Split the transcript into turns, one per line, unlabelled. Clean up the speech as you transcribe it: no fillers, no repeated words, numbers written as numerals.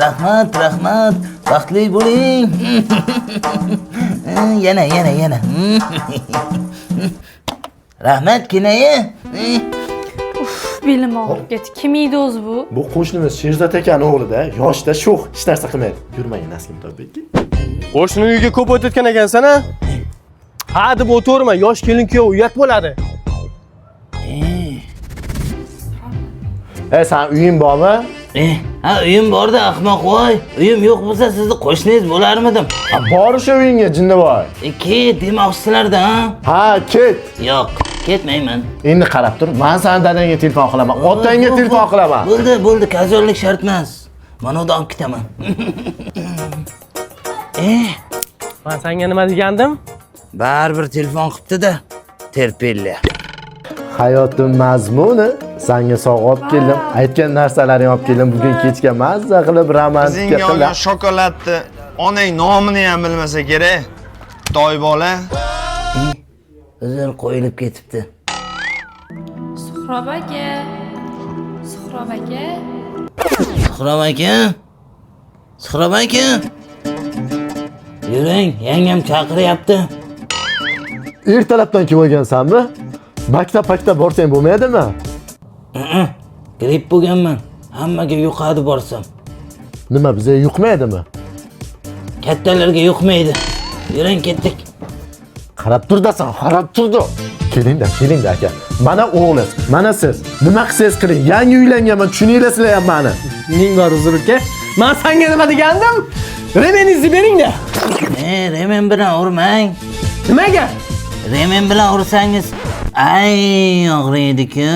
Rahmat, rahmat. Baxtli bo'ling. Yana. Rahmat kinayi.
Belim og'rib ketdi. Kim edi o'zi bu?
Bu qo'shnimiz Sherzod akani o'g'lida, yoshda sho'x, hech narsa qilmaydi. Yurmang Naslim To'bekka.
Qo'shni uyga ko'p o'tayotgan ekansan a? Ha deb o'tirma, yosh kelin kuyov uyat bo'ladi.
Sen uying bormi?
Ha uyim borda ahmoq voy. Uyim yo'q bo'lsa sizni qo'shningiz bo'larmidim.
Bor o'sha uyingga Jinnivoy.
Ket demoqchisizlarda, ha?
Ha, ket.
Yo'q, ketmayman.
Endi qarab tur, men san dadangga telefon qilaman, otangga telefon qilaman.
Bo'ldi, kazollik shart emas. Mana unda olib ketaman.
Men senga nima degandim?
Baribir telefon qilibdi-da. Terpilli.
Hayotim mazmuni. Senga sovg'a olib keldim. Aytgan narsalaring olib keldim. Bugun kechga mazza qilib romantika
qilib. Sizga shokoladni onang nomini ham bilmasa kerak. Toy bola.
O'zini qo'yilib ketibdi.
Suhrob aka.
Suhrob aka. Yuring, yangam chaqiryapti.
Ertalabdan kelib olgansanmi? Maktab borsang bo'lmaydimi?
Gripp bo'lganman. Hammaga yuqadi borsam.
Nima bizga yuqmaydimi?
Kattalarga yuqmaydi. Yuring ketdik.
Qarab turdasan, qarab turdi. Keling-da aka. Mana o'g'lingiz, mana siz. Nima qilsangiz qiling. Yangi uylanganman, tushuninglar ham meni.
Ning bor uzr uka. Men senga nima degandim? Remeningizni bering-da.
Remen bilan urmang.
Nimaga?
Remen bilan ursangiz, ay og'riydi-ku.